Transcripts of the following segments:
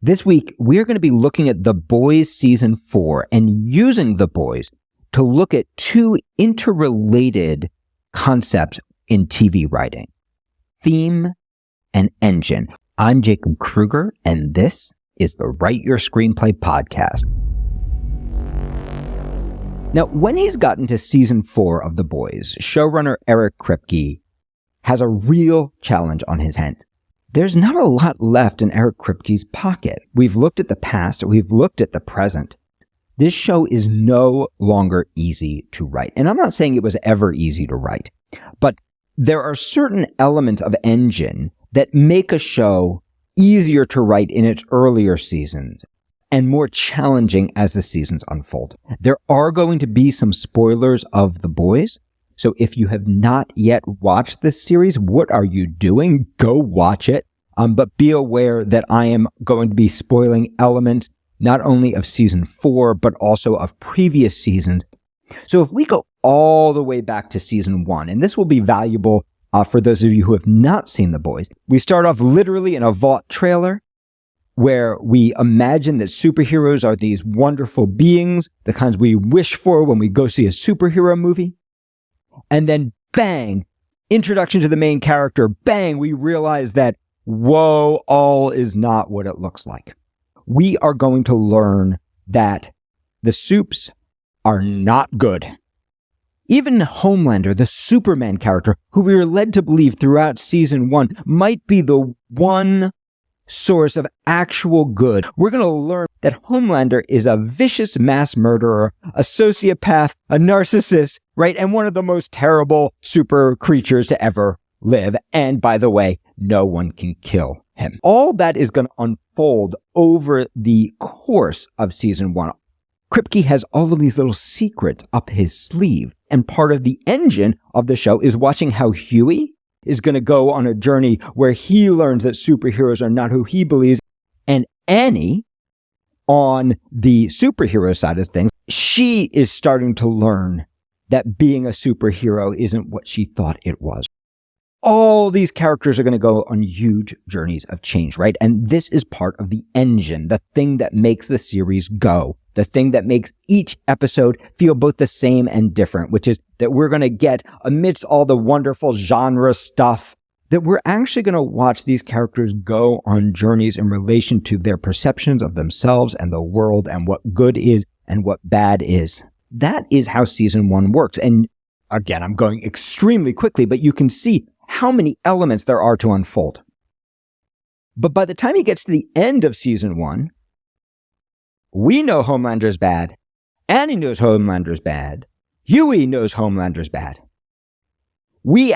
This week, we're going to be looking at The Boys Season 4 and using The Boys to look at two interrelated concepts in TV writing: theme and engine. I'm Jacob Krueger, and this is the Write Your Screenplay podcast. Now, when he's gotten to Season 4 of The Boys, showrunner Eric Kripke has a real challenge on his hands. There's not a lot left in Eric Kripke's pocket. We've looked at the past, we've looked at the present. This show is no longer easy to write. And I'm not saying it was ever easy to write, but there are certain elements of engine that make a show easier to write in its earlier seasons and more challenging as the seasons unfold. There are going to be some spoilers of The Boys. So if you have not yet watched this series, what are you doing? Go watch it. But be aware that I am going to be spoiling elements not only of Season 4, but also of previous seasons. So if we go all the way back to Season 1, and this will be valuable for those of you who have not seen The Boys, we start off literally in a Vought trailer where we imagine that superheroes are these wonderful beings, the kinds we wish for when we go see a superhero movie. And then bang, introduction to the main character, bang, we realize that, whoa, all is not what it looks like. We are going to learn that the Supes are not good. Even Homelander, the Superman character, who we were led to believe throughout Season 1 might be the one source of actual good. We're going to learn that Homelander is a vicious mass murderer, a sociopath, a narcissist, right? And one of the most terrible super creatures to ever live. And by the way, no one can kill him. All that is going to unfold over the course of Season 1. Kripke has all of these little secrets up his sleeve. And part of the engine of the show is watching how Hughie is going to go on a journey where he learns that superheroes are not who he believes. And Annie, on the superhero side of things, she is starting to learn that being a superhero isn't what she thought it was. All these characters are going to go on huge journeys of change, right? And this is part of the engine, the thing that makes the series go, the thing that makes each episode feel both the same and different, which is that we're going to get, amidst all the wonderful genre stuff, that we're actually going to watch these characters go on journeys in relation to their perceptions of themselves and the world and what good is and what bad is. That is how Season 1 works. And again, I'm going extremely quickly, but you can see how many elements there are to unfold. But by the time he gets to the end of Season 1, we know Homelander's bad. Annie knows Homelander's bad. Hughie knows Homelander's bad. We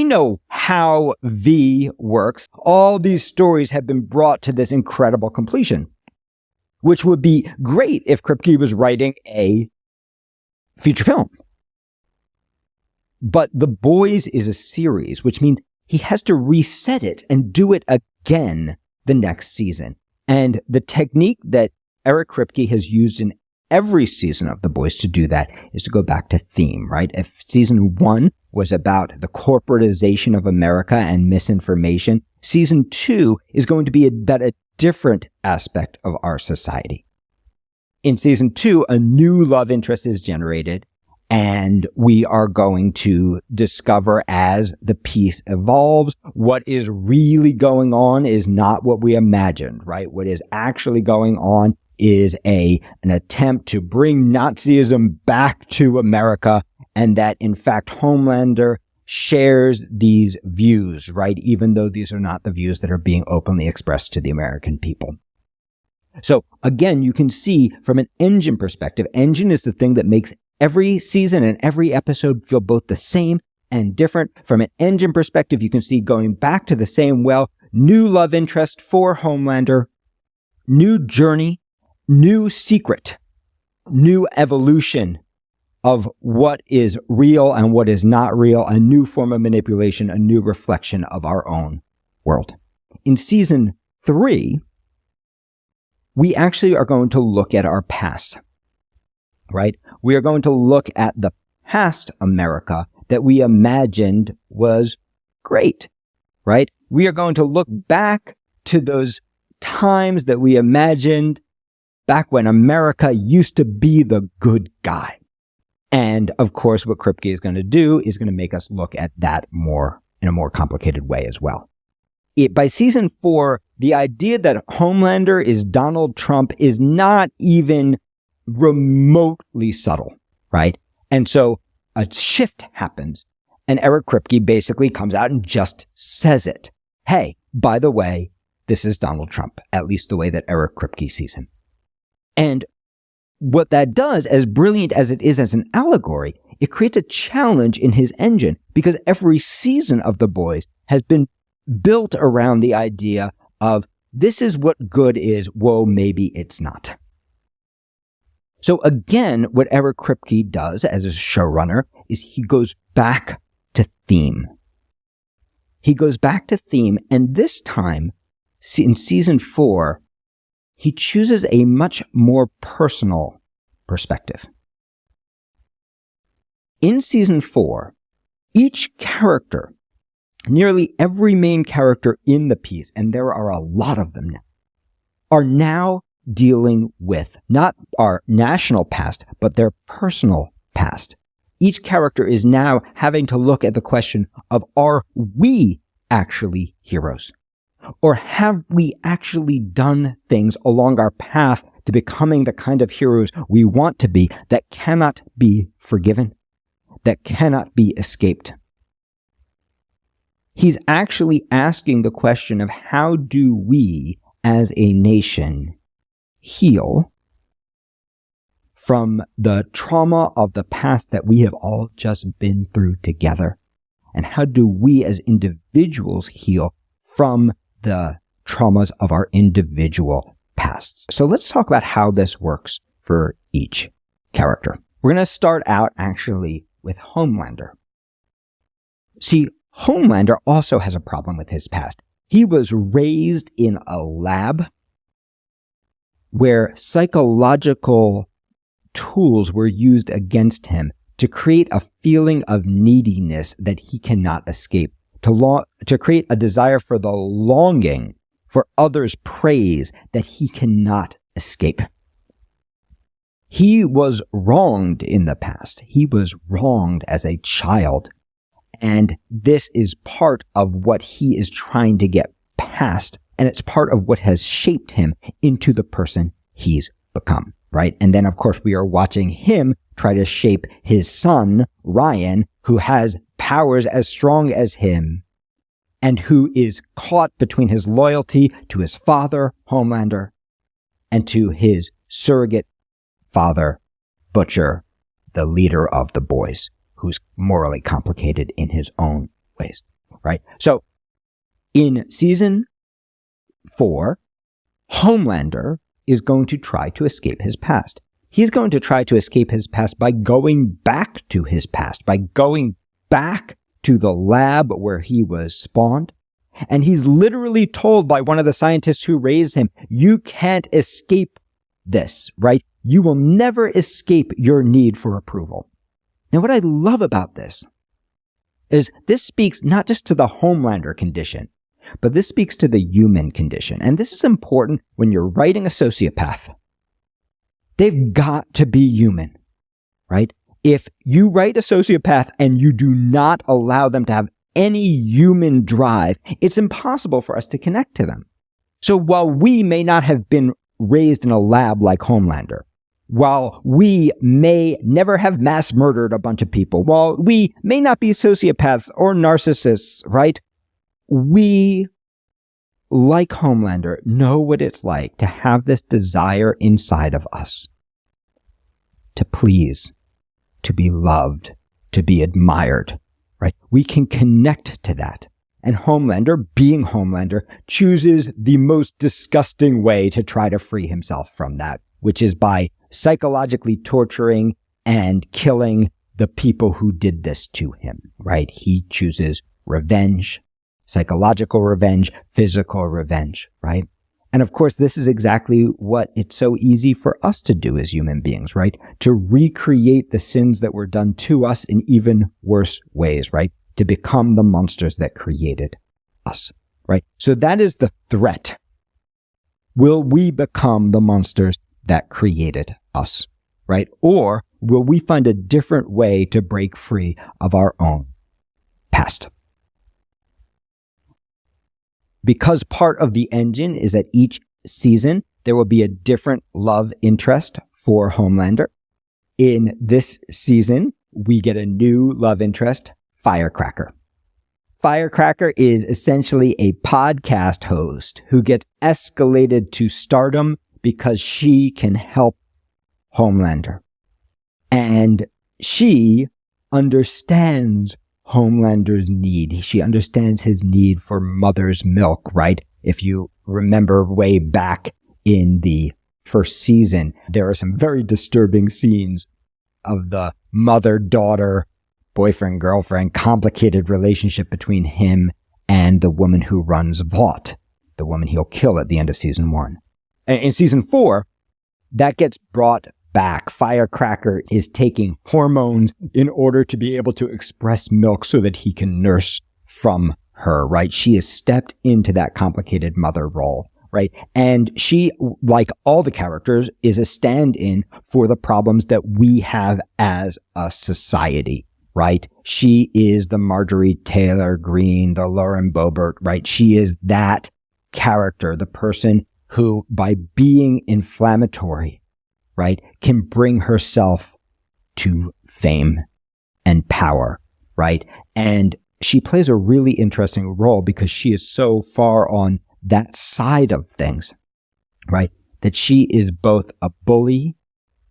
know how V works. All these stories have been brought to this incredible completion, which would be great if Kripke was writing a feature film. But The Boys is a series, which means he has to reset it and do it again the next season. And the technique that Eric Kripke has used in every season of The Boys to do that is to go back to theme, right? If Season 1 was about the corporatization of America and misinformation, Season 2 is going to be about a different aspect of our society. In Season 2, a new love interest is generated, and we are going to discover as the piece evolves, what is really going on is not what we imagined, right? What is actually going on is an attempt to bring Nazism back to America, and that in fact Homelander shares these views, right? Even though these are not the views that are being openly expressed to the American people. So again, you can see from an engine perspective, engine is the thing that makes every season and every episode feel both the same and different. From an engine perspective, you can see going back to the same well, new love interest for Homelander, new journey, new secret, new evolution of what is real and what is not real, a new form of manipulation, a new reflection of our own world. In Season 3, we actually are going to look at our past, right? We are going to look at the past America that we imagined was great, right? We are going to look back to those times that we imagined back when America used to be the good guy. And of course, what Kripke is going to do is going to make us look at that in a more complicated way as well. By season 4, the idea that Homelander is Donald Trump is not even remotely subtle, right? And so a shift happens, and Eric Kripke basically comes out and just says it. Hey, by the way, this is Donald Trump, at least the way that Eric Kripke sees him. And what that does, as brilliant as it is as an allegory, it creates a challenge in his engine, because every season of The Boys has been built around the idea of this is what good is, whoa, maybe it's not. So again, what Eric Kripke does as a showrunner is he goes back to theme. He goes back to theme, and this time, in season 4, he chooses a much more personal perspective. In season 4, each character, nearly every main character in the piece, and there are a lot of them now, are now dealing with not our national past, but their personal past. Each character is now having to look at the question of, are we actually heroes? Or have we actually done things along our path to becoming the kind of heroes we want to be that cannot be forgiven, that cannot be escaped? He's actually asking the question of, how do we as a nation heal from the trauma of the past that we have all just been through together? And how do we as individuals heal from the traumas of our individual pasts? So let's talk about how this works for each character. We're going to start out actually with Homelander. See, Homelander also has a problem with his past. He was raised in a lab where psychological tools were used against him to create a feeling of neediness that he cannot escape, to create a desire for the longing for others' praise that he cannot escape. He was wronged in the past. He was wronged as a child. And this is part of what he is trying to get past. And it's part of what has shaped him into the person he's become, right? And then, of course, we are watching him try to shape his son, Ryan, who has powers as strong as him, and who is caught between his loyalty to his father, Homelander, and to his surrogate father, Butcher, the leader of the boys, who's morally complicated in his own ways, right? So, in season 4, Homelander is going to try to escape his past. He's going to try to escape his past by going back to his past, by going back to the lab where he was spawned. And he's literally told by one of the scientists who raised him, you can't escape this, right? You will never escape your need for approval. Now, what I love about this is this speaks not just to the Homelander condition, but this speaks to the human condition. And this is important when you're writing a sociopath. They've got to be human, right? If you write a sociopath and you do not allow them to have any human drive, it's impossible for us to connect to them. So while we may not have been raised in a lab like Homelander, while we may never have mass murdered a bunch of people, while we may not be sociopaths or narcissists, right? We, like Homelander, know what it's like to have this desire inside of us to please, to be loved, to be admired, right? We can connect to that. And Homelander, being Homelander, chooses the most disgusting way to try to free himself from that, which is by psychologically torturing and killing the people who did this to him, right? He chooses revenge, psychological revenge, physical revenge, right? And of course, this is exactly what it's so easy for us to do as human beings, right? To recreate the sins that were done to us in even worse ways, right? To become the monsters that created us, right? So that is the threat Will we become the monsters that created us, right? Or will we find a different way to break free of our own past? Because part of the engine is that each season there will be a different love interest for Homelander. In this season, we get a new love interest, Firecracker. Firecracker is essentially a podcast host who gets escalated to stardom because she can help Homelander. And she understands Homelander's need. She understands his need for mother's milk, right? If you remember way back in the first season, there are some very disturbing scenes of the mother-daughter, boyfriend-girlfriend, complicated relationship between him and the woman who runs Vought, the woman he'll kill at the end of season 1. In season 4, that gets brought back. Firecracker is taking hormones in order to be able to express milk so that he can nurse from her, right? She has stepped into that complicated mother role, right? And she, like all the characters, is a stand-in for the problems that we have as a society, right? She is the Marjorie Taylor Greene, the Lauren Boebert, right? She is that character, the person who, by being inflammatory, right, can bring herself to fame and power, right? And she plays a really interesting role because she is so far on that side of things, right? That she is both a bully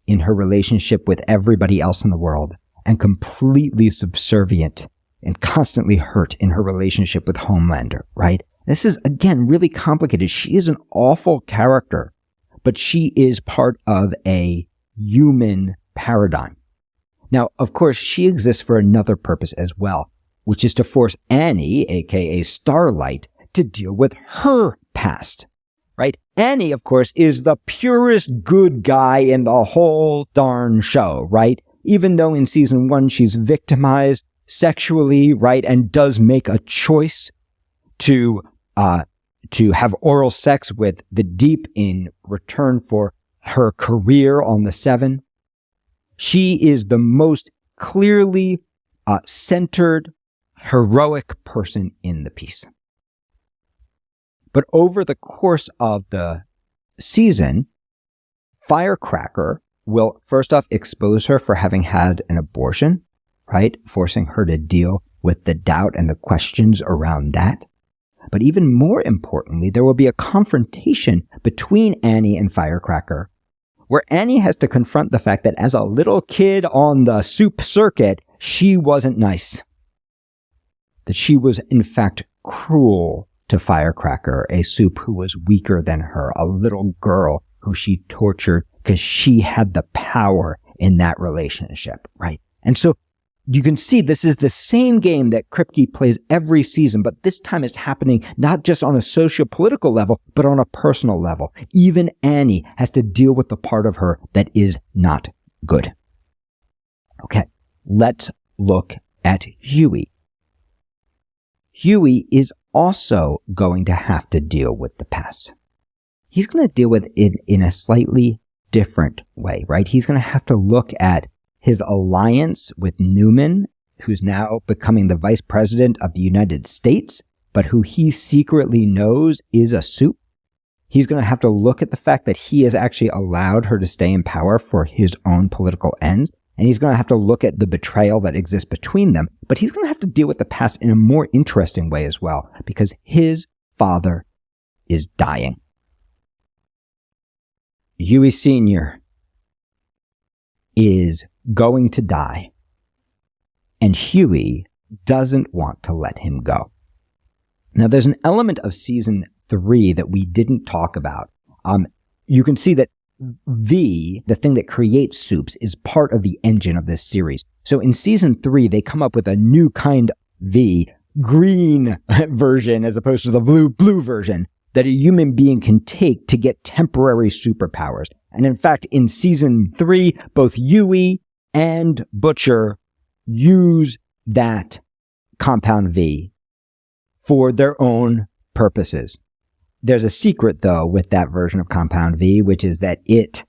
in her relationship with everybody else in the world and completely subservient and constantly hurt in her relationship with Homelander, right? This is, again, really complicated. She is an awful character, but she is part of a human paradigm. Now, of course, she exists for another purpose as well, which is to force Annie, aka Starlight, to deal with her past, right? Annie, of course, is the purest good guy in the whole darn show, right? Even though in season 1 she's victimized sexually, right, and does make a choice to have oral sex with the Deep in return for her career on the Seven. She is the most clearly centered, heroic person in the piece. But over the course of the season, Firecracker will first off expose her for having had an abortion, right? Forcing her to deal with the doubt and the questions around that. But even more importantly, there will be a confrontation between Annie and Firecracker, where Annie has to confront the fact that as a little kid on the soup circuit, she wasn't nice. That she was, in fact, cruel to Firecracker, a soup who was weaker than her, a little girl who she tortured because she had the power in that relationship, right? And so you can see this is the same game that Kripke plays every season, but this time it's happening not just on a socio-political level, but on a personal level. Even Annie has to deal with the part of her that is not good. Okay, let's look at Hughie. Hughie is also going to have to deal with the past. He's going to deal with it in a slightly different way, right? He's going to have to look at his alliance with Newman, who's now becoming the vice president of the United States, but who he secretly knows is a soup. He's going to have to look at the fact that he has actually allowed her to stay in power for his own political ends. And he's going to have to look at the betrayal that exists between them. But he's going to have to deal with the past in a more interesting way as well, because his father is dying. Hughie Sr. is going to die, and Hughie doesn't want to let him go. Now, there's an element of season 3 that we didn't talk about. You can see that V, the thing that creates soups, is part of the engine of this series. So in season 3, they come up with a new kind of V, green version as opposed to the blue version that a human being can take to get temporary superpowers. And in fact, in season 3, both Hughie and Butcher use that compound V for their own purposes. There's a secret, though, with that version of Compound V, which is that it,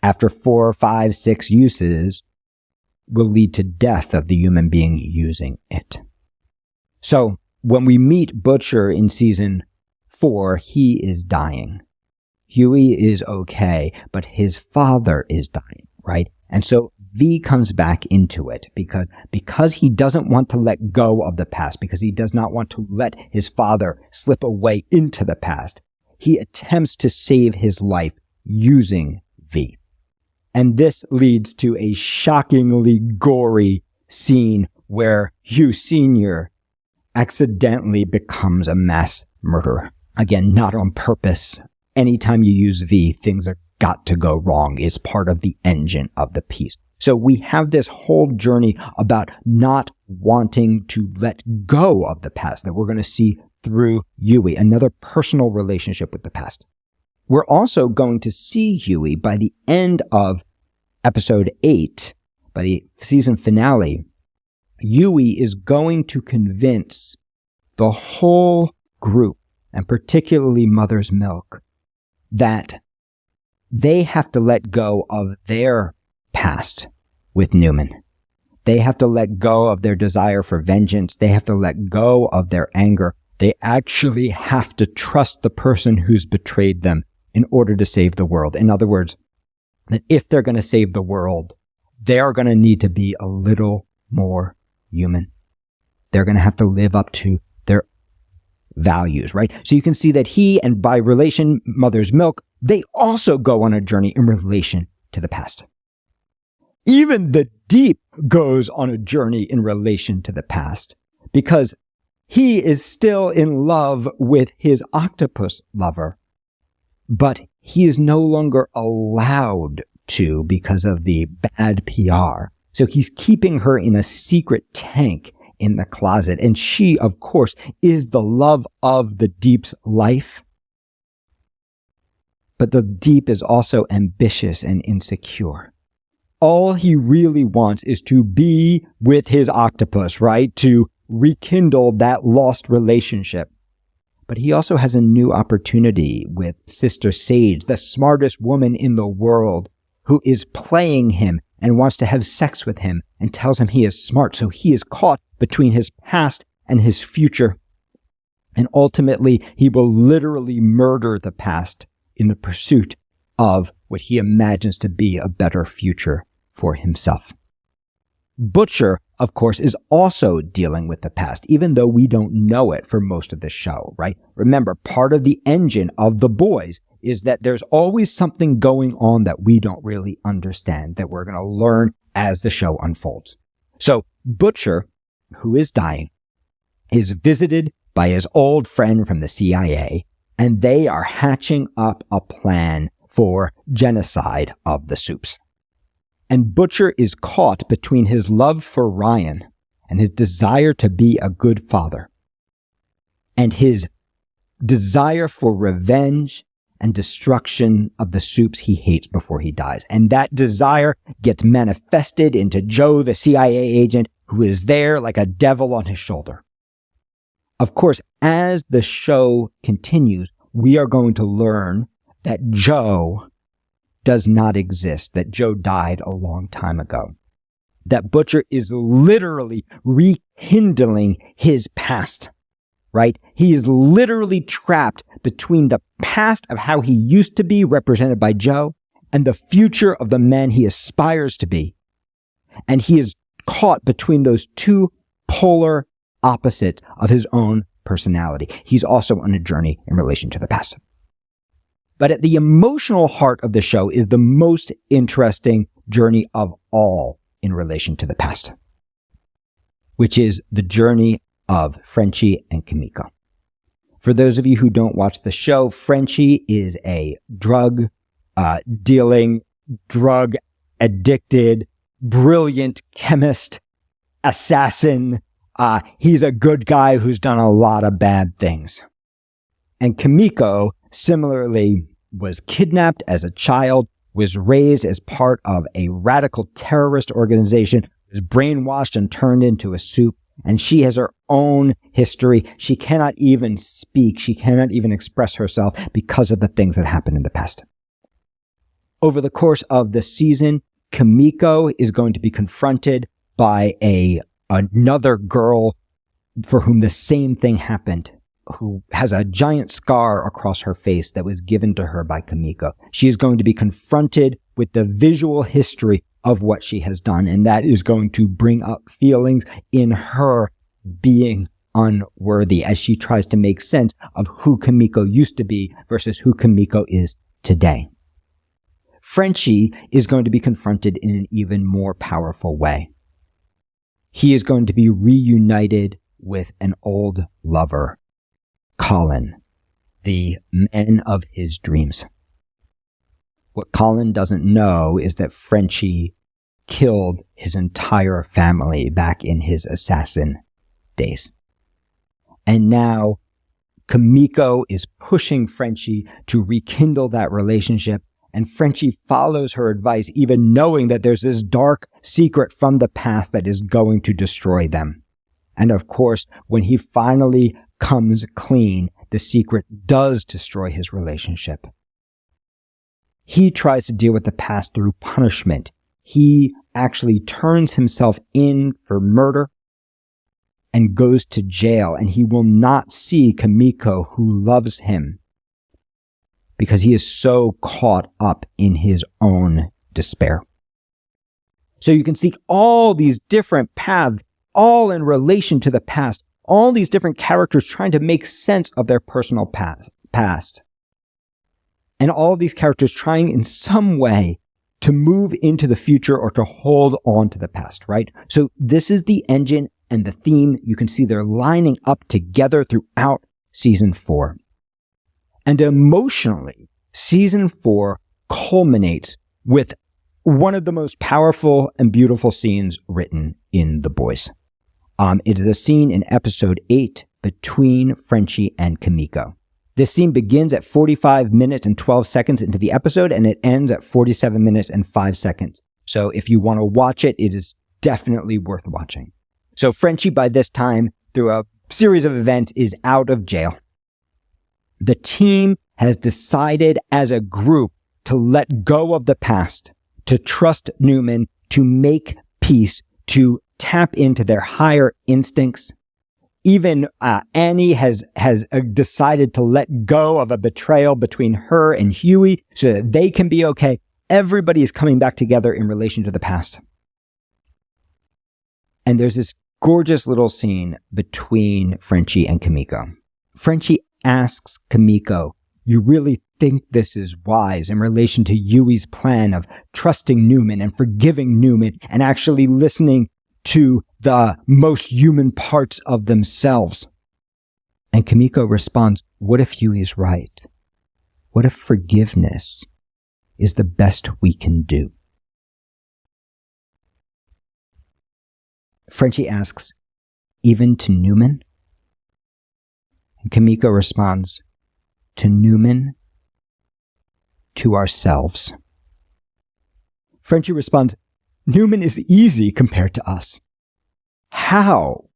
after 4, 5, 6 uses, will lead to death of the human being using it. So when we meet Butcher in season 4, he is dying. Hughie is okay, but his father is dying, right? And so V comes back into it because he doesn't want to let go of the past, because he does not want to let his father slip away into the past. He attempts to save his life using V. And this leads to a shockingly gory scene where Hugh Sr. accidentally becomes a mass murderer. Again, not on purpose. Anytime you use V, things are got to go wrong. It's part of the engine of the piece. So we have this whole journey about not wanting to let go of the past that we're going to see through Hughie, another personal relationship with the past. We're also going to see Hughie by the end of episode 8, by the season finale. Hughie is going to convince the whole group, and particularly Mother's Milk, that they have to let go of their past with Newman. They have to let go of their desire for vengeance. They have to let go of their anger. They actually have to trust the person who's betrayed them in order to save the world. In other words, that if they're going to save the world, they are going to need to be a little more human. They're going to have to live up to their values, right? So you can see that he, and by relation, Mother's Milk, they also go on a journey in relation to the past. Even the Deep goes on a journey in relation to the past because he is still in love with his octopus lover, but he is no longer allowed to because of the bad PR. So he's keeping her in a secret tank in the closet. And she, of course, is the love of the Deep's life. But the Deep is also ambitious and insecure. All he really wants is to be with his octopus, right? To rekindle that lost relationship. But he also has a new opportunity with Sister Sage, the smartest woman in the world, who is playing him and wants to have sex with him and tells him he is smart. So he is caught between his past and his future. And ultimately, he will literally murder the past in the pursuit of what he imagines to be a better future for himself. Butcher, of course, is also dealing with the past, even though we don't know it for most of the show, right? Remember, part of the engine of The Boys is that there's always something going on that we don't really understand, that we're going to learn as the show unfolds. So Butcher, who is dying, is visited by his old friend from the CIA, and they are hatching up a plan for genocide of the Supes. And Butcher is caught between his love for Ryan and his desire to be a good father, and his desire for revenge and destruction of the Supes he hates before he dies. And that desire gets manifested into Joe, the CIA agent, who is there like a devil on his shoulder. Of course, as the show continues, we are going to learn that Joe does not exist, that Joe died a long time ago, that Butcher is literally rekindling his past, right? He is literally trapped between the past of how he used to be, represented by Joe, and the future of the man he aspires to be. And he is caught between those two polar opposites of his own personality. He's also on a journey in relation to the past. But at the emotional heart of the show is the most interesting journey of all in relation to the past, which is the journey of Frenchie and Kimiko. For those of you who don't watch the show, Frenchie is a drug-dealing, drug-addicted, brilliant chemist, assassin. He's a good guy who's done a lot of bad things. And Kimiko, similarly, was kidnapped as a child, was raised as part of a radical terrorist organization, was brainwashed and turned into a Supe, And she has her own history. She cannot even speak. She cannot even express herself because of the things that happened in the past. Over the course of the season, Kimiko is going to be confronted by another girl for whom the same thing happened, who has a giant scar across her face that was given to her by Kimiko. She is going to be confronted with the visual history of what she has done, and that is going to bring up feelings in her being unworthy as she tries to make sense of who Kimiko used to be versus who Kimiko is today. Frenchie is going to be confronted in an even more powerful way. He is going to be reunited with an old lover, Colin, the man of his dreams. What Colin doesn't know is that Frenchie killed his entire family back in his assassin days. And now Kimiko is pushing Frenchie to rekindle that relationship, and Frenchie follows her advice, even knowing that there's this dark secret from the past that is going to destroy them. And of course, when he finally comes clean, the secret does destroy his relationship. He tries to deal with the past through punishment. He actually turns himself in for murder and goes to jail, and he will not see Kimiko, who loves him, because he is so caught up in his own despair. So you can see all these different paths, all in relation to the past, all these different characters trying to make sense of their personal past. And all of these characters trying in some way to move into the future or to hold on to the past, right? So this is the engine and the theme. You can see they're lining up together throughout season 4. And emotionally, season 4 culminates with one of the most powerful and beautiful scenes written in The Boys. It is a scene in episode 8 between Frenchie and Kimiko. This scene begins at 45 minutes and 12 seconds into the episode, and it ends at 47 minutes and 5 seconds. So if you want to watch it, it is definitely worth watching. So Frenchie, by this time, through a series of events, is out of jail. The team has decided as a group to let go of the past, to trust Newman, to make peace, to tap into their higher instincts. Even Annie has decided to let go of a betrayal between her and Hughie so that they can be okay. Everybody is coming back together in relation to the past. And there's this gorgeous little scene between Frenchie and Kimiko. Frenchie asks Kimiko, "You really think this is wise in relation to Hughie's plan of trusting Newman and forgiving Newman and actually listening to the most human parts of themselves?" And Kimiko responds, "What if Hughie is right? What if forgiveness is the best we can do?" Frenchie asks, "Even to Newman?" And Kimiko responds, "To Newman, to ourselves." Frenchie responds, "Newman is easy compared to us." How?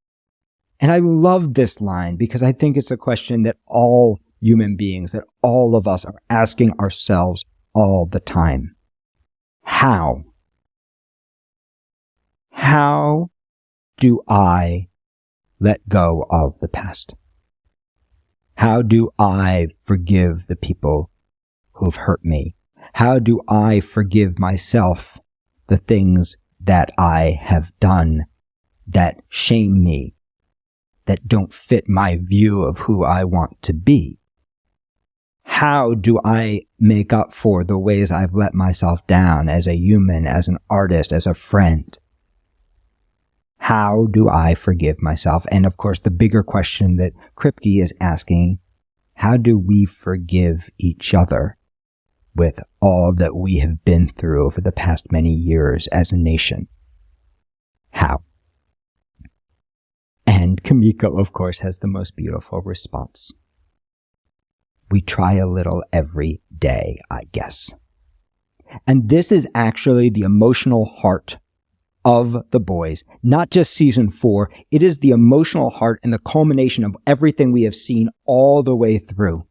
And I love this line because I think it's a question that all human beings, that all of us are asking ourselves all the time. How? How do I let go of the past? How do I forgive the people who've hurt me? How do I forgive myself the things that I have done that shame me, that don't fit my view of who I want to be? How do I make up for the ways I've let myself down as a human, as an artist, as a friend? How do I forgive myself? And of course, the bigger question that Kripke is asking, how do we forgive each other with all that we have been through over the past many years as a nation? How? And Kimiko, of course, has the most beautiful response. "We try a little every day, I guess." And this is actually the emotional heart of The Boys, not just season 4. It is the emotional heart and the culmination of everything we have seen all the way through.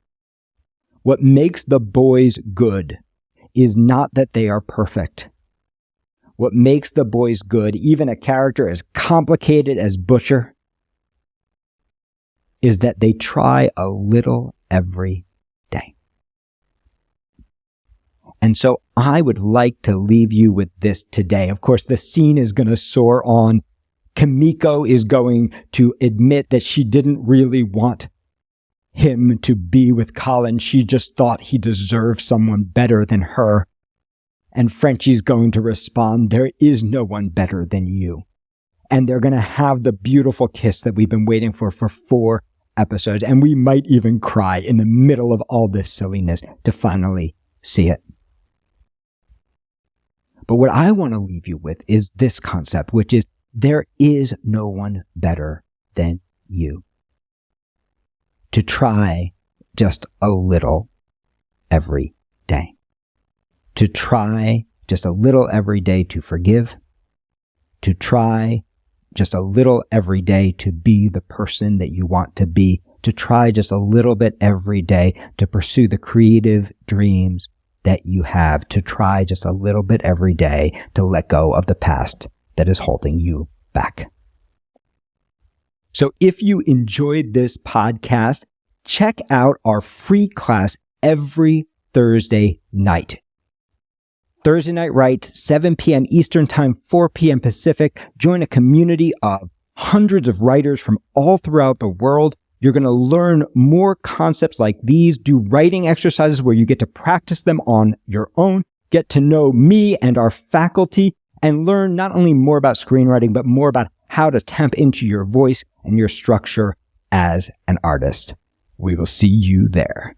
What makes The Boys good is not that they are perfect. What makes The Boys good, even a character as complicated as Butcher, is that they try a little every day. And so I would like to leave you with this today. Of course, the scene is going to soar on. Kimiko is going to admit that she didn't really want him to be with Colin. She just thought he deserved someone better than her. And Frenchie's going to respond, there is no one better than you. And they're going to have the beautiful kiss that we've been waiting for 4 episodes. And we might even cry in the middle of all this silliness to finally see it. But what I want to leave you with is this concept, which is there is no one better than you. To try just a little every day. To try just a little every day to forgive. To try just a little every day to be the person that you want to be. To try just a little bit every day to pursue the creative dreams that you have. To try just a little bit every day to let go of the past that is holding you back. So if you enjoyed this podcast, check out our free class every Thursday night. Thursday Night Writes, 7 p.m. Eastern Time, 4 p.m. Pacific. Join a community of hundreds of writers from all throughout the world. You're going to learn more concepts like these, do writing exercises where you get to practice them on your own, get to know me and our faculty, and learn not only more about screenwriting, but more about how to tap into your voice and your structure as an artist. We will see you there.